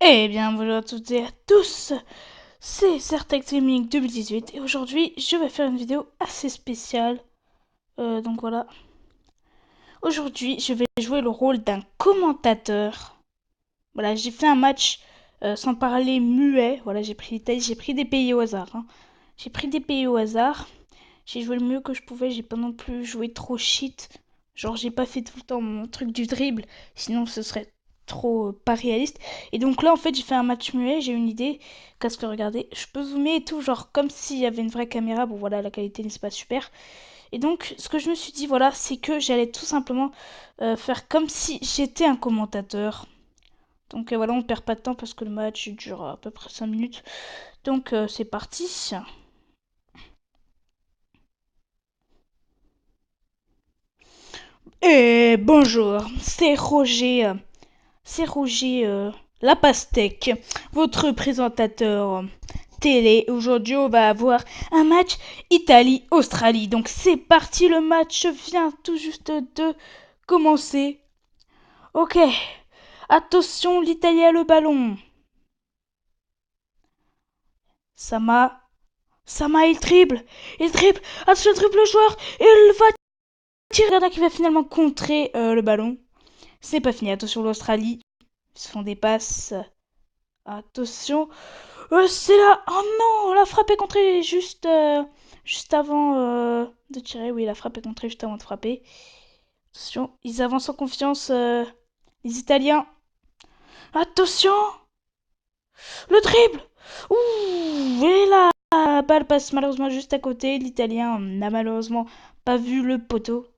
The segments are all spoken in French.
Eh bien, bonjour à toutes et à tous, c'est Certex Gaming 2018 et aujourd'hui je vais faire une vidéo assez spéciale. Donc voilà, aujourd'hui je vais jouer le rôle d'un commentateur. Voilà, j'ai fait un match sans parler muet. Voilà, j'ai pris des pays au hasard. J'ai pris des pays au hasard. J'ai joué le mieux que je pouvais, j'ai pas non plus joué trop shit. Genre, j'ai pas fait tout le temps mon truc du dribble, sinon ce serait trop pas réaliste. Et donc là, en fait, j'ai fait un match muet, j'ai une idée. Qu'est-ce que regardez, je peux zoomer et tout, genre comme s'il y avait une vraie caméra. Bon, voilà, la qualité n'est pas super. Et donc, ce que je me suis dit, voilà, c'est que j'allais tout simplement faire comme si j'étais un commentateur. Donc voilà, on perd pas de temps parce que le match dure à peu près 5 minutes. Donc c'est parti. Et bonjour, c'est Roger La Pastèque, votre présentateur télé. Aujourd'hui, on va avoir un match Italie-Australie. Donc c'est parti, le match vient tout juste de commencer. Ok, attention, l'Italie a le ballon. Sama, Sama, il dribble, attention, il dribble le joueur, il va tirer. Regarde qui va finalement contrer le ballon. C'est pas fini, attention l'Australie, ils se font des passes. Attention, c'est là. Oh non, la frappe est contrée juste avant de tirer. Oui, la frappe est contrée juste avant de frapper. Attention, ils avancent en confiance, les Italiens. Attention, le dribble. Ouh, et la balle passe malheureusement juste à côté. L'Italien n'a malheureusement pas vu le poteau.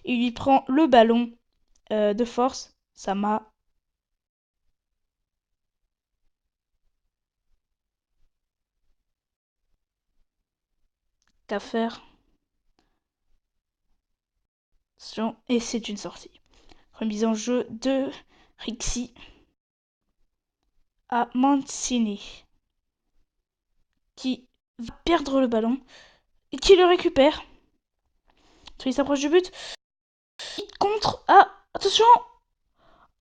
Il lui prend le ballon de force. Ça m'a qu'à faire. Attention, et c'est une sortie. Remise en jeu de Rixi à Mancini, qui va perdre le ballon et qui le récupère. Il s'approche du but. Il contre. Ah, attention,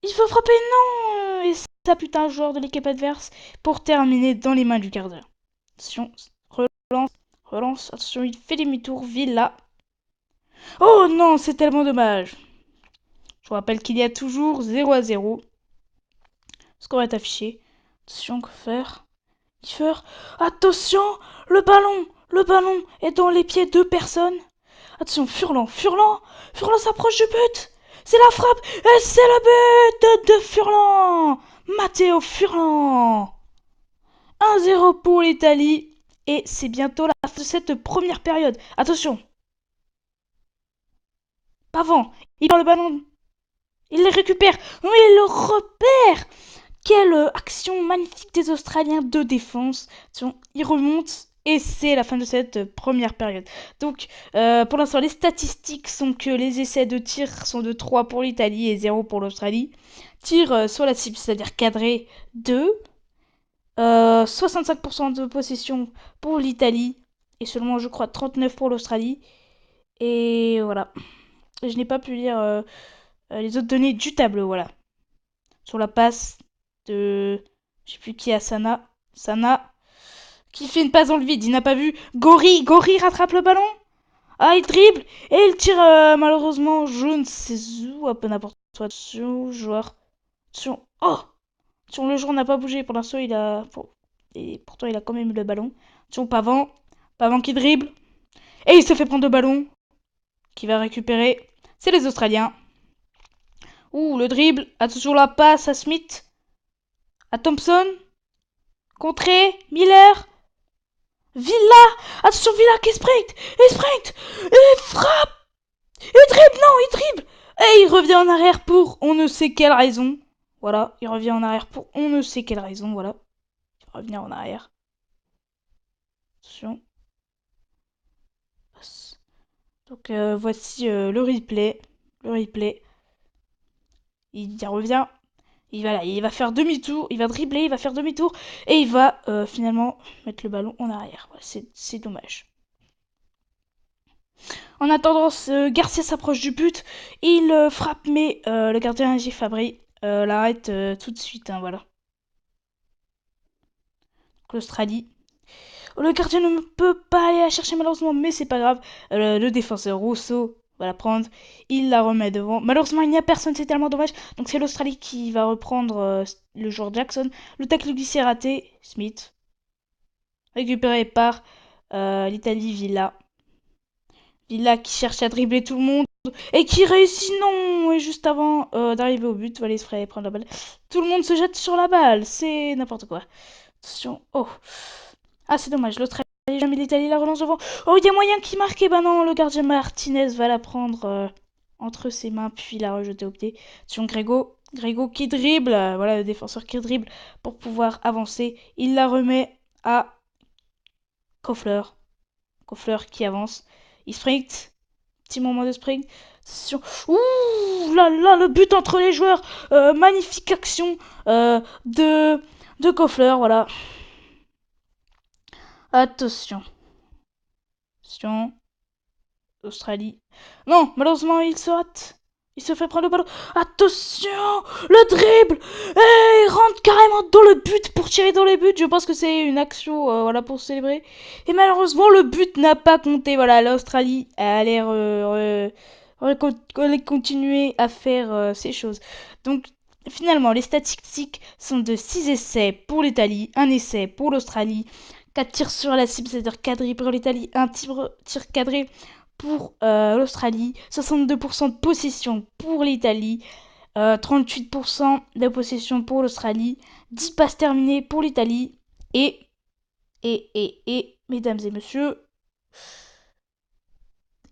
il faut frapper. Non. Et ça pute un joueur de l'équipe adverse pour terminer dans les mains du gardien. Attention, relance. Attention, il fait demi-tour. Villa. Oh non, c'est tellement dommage. Je vous rappelle qu'il y a toujours 0-0. Score est affiché. Attention, que faire? Attention, le ballon est dans les pieds de personnes. Attention, Furlan s'approche du but. C'est la frappe et c'est le but de Furlan. Matteo Furlan. 1-0 pour l'Italie et c'est bientôt la fin de cette première période. Attention, Pavant, il prend le ballon, il le récupère, oui, il le repère. Quelle action magnifique des Australiens de défense. Ils remontent et c'est la fin de cette première période. Donc, pour l'instant, les statistiques sont que les essais de tir sont de 3 pour l'Italie et 0 pour l'Australie. Tir sur la cible, c'est-à-dire cadré, 2. 65% de possession pour l'Italie et seulement, je crois, 39 pour l'Australie. Et voilà. Je n'ai pas pu lire les autres données du tableau, voilà. Sur la passe de... Je sais plus qui a Sana. Sana qui fait une passe dans le vide. Il n'a pas vu. Gori rattrape le ballon. Ah, il dribble. Et il tire malheureusement. Je ne sais où. Un peu n'importe quoi. Attention, joueur. Attention. Oh, attention, le joueur n'a pas bougé. Pour l'instant, il a... Et pourtant, il a quand même eu le ballon. Attention, Pavant. Pavant qui dribble. Et il se fait prendre le ballon. Qui va récupérer. C'est les Australiens. Ouh, le dribble. Attention, la passe à Smith. À Thompson. Contré. Miller. Villa. Attention, Villa qui sprint. Il sprint. Il frappe. Il dribble. Non, il dribble. Et il revient en arrière pour on ne sait quelle raison. Voilà, il revient en arrière pour on ne sait quelle raison. Voilà. Il va revenir en arrière. Attention. Donc voici le replay. Le replay. Il revient. Il va faire demi-tour. Il va dribbler. Il va faire demi-tour. Et il va finalement mettre le ballon en arrière. Voilà, c'est dommage. En attendant, Garcia s'approche du but. Il frappe, mais le gardien J. Fabry l'arrête tout de suite. Hein, voilà. l'Australie. Le gardien ne peut pas aller la chercher malheureusement, mais c'est pas grave. Le défenseur Rousseau va la prendre. Il la remet devant. Malheureusement, il n'y a personne, c'est tellement dommage. Donc c'est l'Australie qui va reprendre le joueur Jackson. Le tacle glissé raté. Smith. Récupéré par l'Italie Villa. Villa qui cherche à dribbler tout le monde. Et qui réussit, non. Et juste avant d'arriver au but, voilà, il se ferait prendre la balle. Tout le monde se jette sur la balle. C'est n'importe quoi. Attention. Oh. Ah, c'est dommage. L'Australie, jamais l'Italie la relance devant. Oh, il y a moyen qu'il marque. Et ben non, le gardien Martinez va la prendre entre ses mains, puis la rejeter au pied. Attention, Grégo. Grégo qui dribble. Voilà, le défenseur qui dribble pour pouvoir avancer. Il la remet à Kofler. Kofler qui avance. Il sprint. Petit moment de sprint. Attention. Ouh là là, le but entre les joueurs. Magnifique action de Kofler, voilà. Attention. Attention. Australie. Non, malheureusement, il se rate. Il se fait prendre le ballon. Attention, le dribble. Et il rentre carrément dans le but pour tirer dans les buts. Je pense que c'est une action voilà, pour célébrer. Et malheureusement, le but n'a pas compté. Voilà, l'Australie allait continuer à faire ces choses. Donc, finalement, les statistiques sont de 6 essais pour l'Italie, 1 essai pour l'Australie, 4 tirs sur la cible, c'est-à-dire cadré pour l'Italie, 1 tir cadré pour l'Australie, 62% de possession pour l'Italie, 38% de possession pour l'Australie, 10 passes terminées pour l'Italie, et, mesdames et messieurs,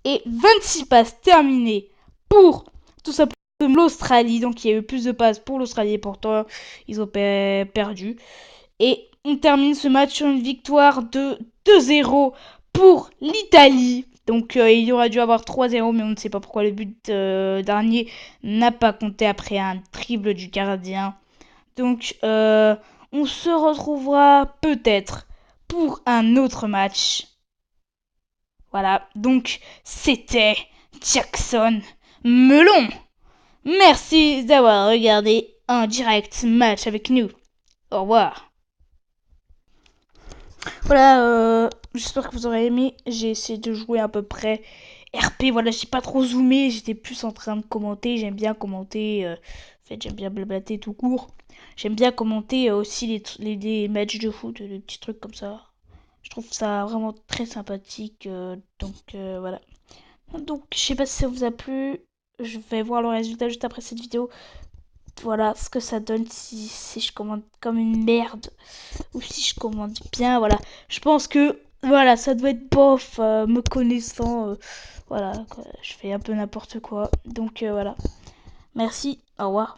et 26 passes terminées pour tout simplement l'Australie. Donc il y a eu plus de passes pour l'Australie et pourtant ils ont perdu. Et on termine ce match sur une victoire de 2-0 pour l'Italie. Donc il aurait dû avoir 3-0, mais on ne sait pas pourquoi le but dernier n'a pas compté après un dribble du gardien. Donc on se retrouvera peut-être pour un autre match. Voilà, donc c'était Jackson Melon. Merci d'avoir regardé un direct match avec nous. Au revoir. Voilà, j'espère que vous aurez aimé. J'ai essayé de jouer à peu près RP. Voilà, j'ai pas trop zoomé. J'étais plus en train de commenter. J'aime bien commenter. En fait, j'aime bien blablater tout court. J'aime bien commenter aussi les matchs de foot, des petits trucs comme ça. Je trouve ça vraiment très sympathique. Donc voilà. Donc je sais pas si ça vous a plu. Je vais voir le résultat juste après cette vidéo. Voilà ce que ça donne si je commente comme une merde ou si je commente bien. Voilà, je pense que voilà, ça doit être bof, me connaissant. Voilà, quoi. Je fais un peu n'importe quoi. Donc voilà. Merci, au revoir.